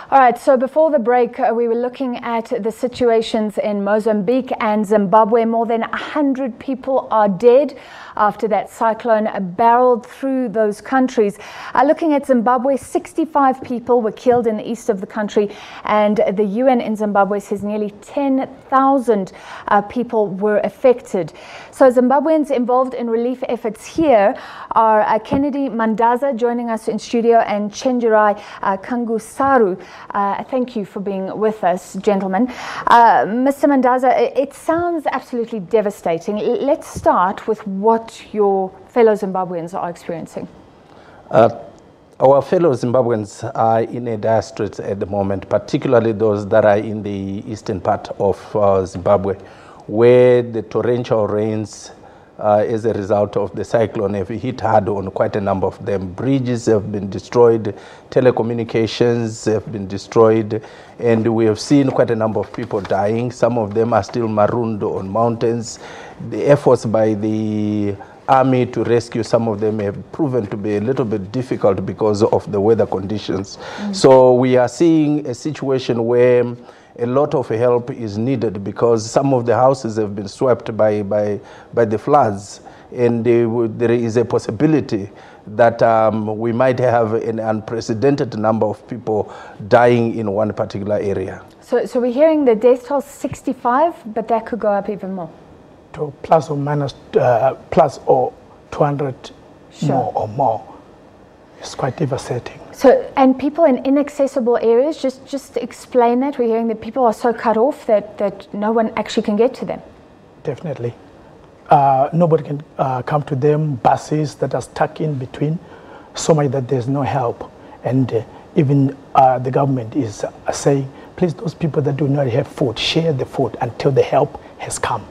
All right, so before the break, we were looking at the situations in Mozambique and Zimbabwe. More than 100 people are dead after that cyclone barreled through those countries. Looking at Zimbabwe, 65 people were killed in the east of the country, and the UN in Zimbabwe says nearly 10,000 people were affected. So Zimbabweans involved in relief efforts here are Kennedy Mandaza joining us in studio, and Chenjerai Kangusaru. Thank you for being with us, gentlemen. Mr. Mandaza, it sounds absolutely devastating. Let's start with what your fellow Zimbabweans are experiencing. Our fellow Zimbabweans are in a dire straits at the moment, particularly those that are in the eastern part of Zimbabwe, where the torrential rains as a result of the cyclone have hit hard on quite a number of them. Bridges have been destroyed, telecommunications have been destroyed, and we have seen quite a number of people dying. Some of them are still marooned on mountains. The efforts by the army to rescue some of them have proven to be a little bit difficult because of the weather conditions. So we are seeing a situation where a lot of help is needed because some of the houses have been swept by the floods, and there is a possibility that we might have an unprecedented number of people dying in one particular area. So we're hearing the death toll 65, but that could go up even more. To plus or minus, plus or 200 more or more. It's quite devastating. So, and people in inaccessible areas, just explain that. We're hearing that people are so cut off that no one actually can get to them. Definitely. Nobody can come to them. Buses that are stuck in between, so much that there's no help. And even the government is saying, please, those people that do not have food, share the food until the help has come.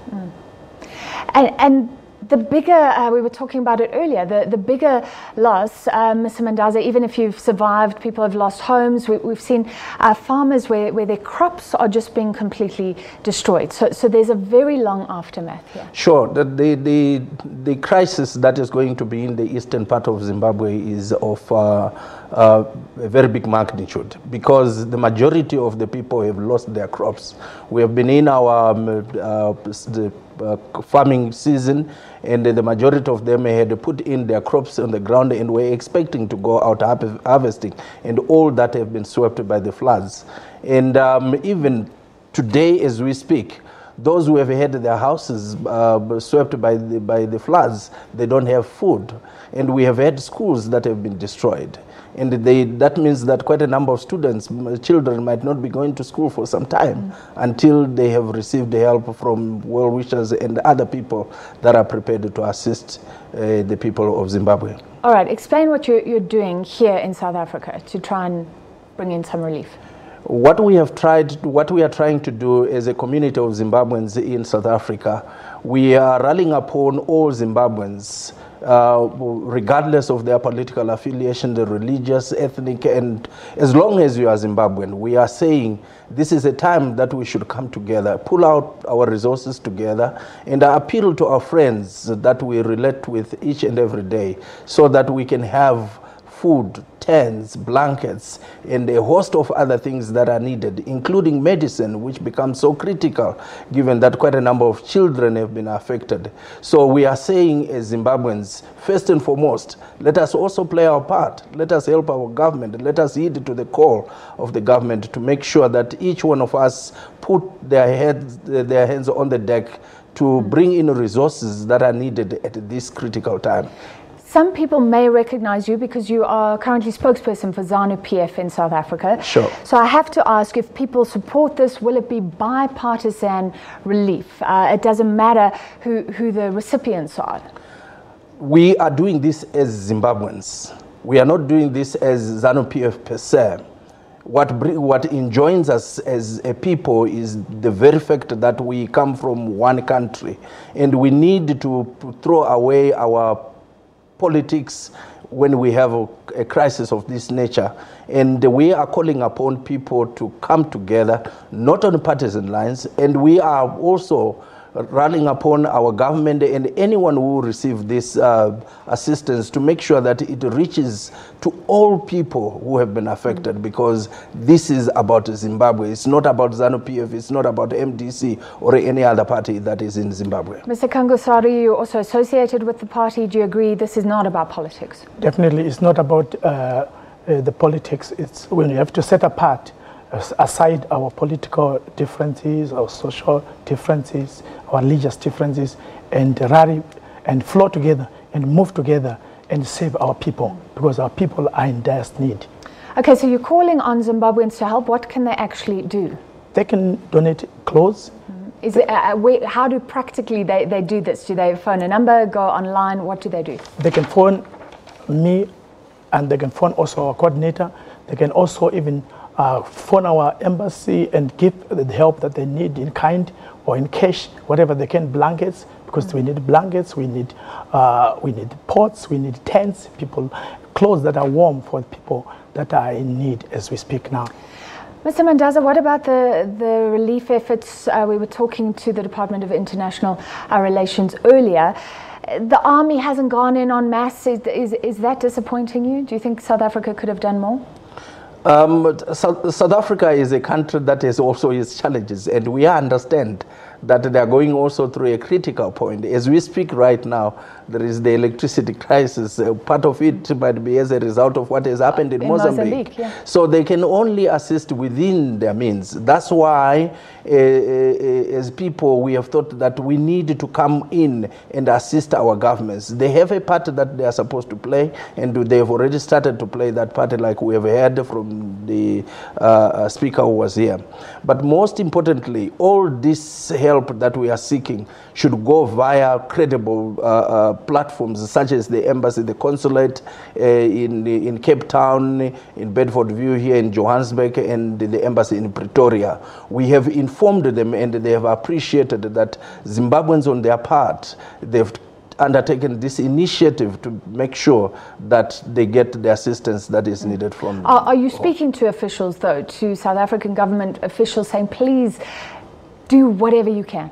And the bigger, we were talking about it earlier, the bigger loss, Mr. Mandaza, even if you've survived, people have lost homes. We've seen farmers where their crops are just being completely destroyed. So there's a very long aftermath here. Sure. The crisis that is going to be in the eastern part of Zimbabwe is of a very big magnitude because the majority of the people have lost their crops. We have been in our farming season, and the majority of them had put in their crops on the ground and were expecting to go out harvesting, and all that have been swept by the floods. And even today as we speak, those who have had their houses swept by the floods, they don't have food. And we have had schools that have been destroyed. And that means that quite a number of students, children, might not be going to school for some time until they have received help from well-wishers and other people that are prepared to assist the people of Zimbabwe. All right, explain what you're doing here in South Africa to try and bring in some relief. What we are trying to do as a community of Zimbabweans in South Africa, we are rallying upon all Zimbabweans, regardless of their political affiliation, the religious, ethnic, and as long as you are Zimbabwean, we are saying this is a time that we should come together, pull out our resources together, and appeal to our friends that we relate with each and every day so that we can have food, tents, blankets, and a host of other things that are needed, including medicine, which becomes so critical given that quite a number of children have been affected. So we are saying as Zimbabweans, first and foremost, let us also play our part. Let us help our government. Let us heed to the call of the government to make sure that each one of us put their hands on the deck to bring in resources that are needed at this critical time. Some people may recognize you because you are currently spokesperson for ZANU-PF in South Africa. Sure. So I have to ask, if people support this, will it be bipartisan relief? It doesn't matter who the recipients are. We are doing this as Zimbabweans. We are not doing this as ZANU-PF per se. What enjoins us as a people is the very fact that we come from one country, and we need to throw away our politics when we have a crisis of this nature. And we are calling upon people to come together, not on partisan lines, and we are also rallying upon our government and anyone who will receive this assistance to make sure that it reaches to all people who have been affected, because this is about Zimbabwe. It's not about ZANU-PF, it's not about MDC or any other party that is in Zimbabwe. Mr. Kangosari, you're also associated with the party. Do you agree this is not about politics? Definitely, it's not about the politics. It's when you have to set aside our political differences, our social differences, our religious differences, and rally and flow together and move together and save our people, because our people are in dire need. Okay, so you're calling on Zimbabweans to help. What can they actually do? They can donate clothes. Is it, how do practically they do this? Do they phone a number, go online? What do they do? They can phone me, and they can phone also our coordinator. They can also even phone our embassy and give the help that they need in kind or in cash, whatever they can, blankets, because we need blankets, we need pots, we need tents, clothes that are warm for people that are in need as we speak now. Mr. Mandaza, what about the relief efforts? We were talking to the Department of International Relations earlier. The army hasn't gone in en masse. Is that disappointing you? Do you think South Africa could have done more? South Africa is a country that has also its challenges, and we understand that they are going also through a critical point. As we speak right now, there is the electricity crisis. Part of it might be as a result of what has happened in Mozambique. Yeah. So they can only assist within their means. That's why, as people, we have thought that we need to come in and assist our governments. They have a part that they are supposed to play, and they have already started to play that part, like we have heard from the speaker who was here. But most importantly, all this help that we are seeking should go via credible platforms such as the embassy, the consulate in Cape Town, in Bedfordview here in Johannesburg, and the embassy in Pretoria. We have informed them, and they have appreciated that Zimbabweans on their part, they've undertaken this initiative to make sure that they get the assistance that is needed from them. Are you speaking to officials, though, to South African government officials, saying, please do whatever you can?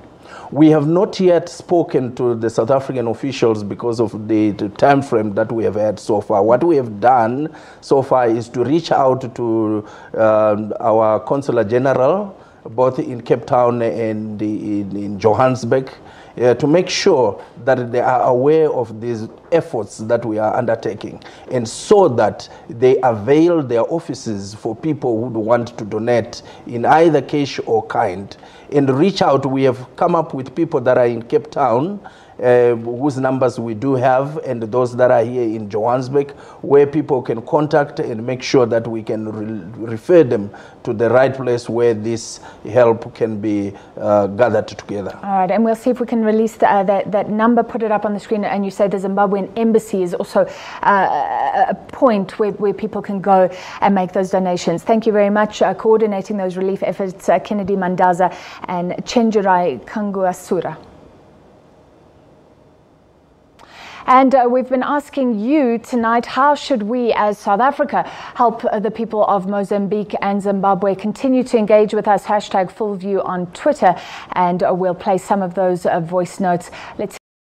We have not yet spoken to the South African officials because of the time frame that we have had so far. What we have done so far is to reach out to our Consular General, both in Cape Town and in Johannesburg, to make sure that they are aware of these efforts that we are undertaking, and so that they avail their offices for people who want to donate in either cash or kind. And reach out, we have come up with people that are in Cape Town, whose numbers we do have, and those that are here in Johannesburg, where people can contact and make sure that we can refer them to the right place where this help can be gathered together. All right, and we'll see if we can release that number, put it up on the screen. And you say the Zimbabwean embassy is also a point where people can go and make those donations. Thank you very much. Coordinating those relief efforts, Kennedy Mandaza and Chenjerai Kanguasura. And we've been asking you tonight, how should we as South Africa help the people of Mozambique and Zimbabwe? Continue to engage with us, #FullView on Twitter, and we'll play some of those voice notes. Let's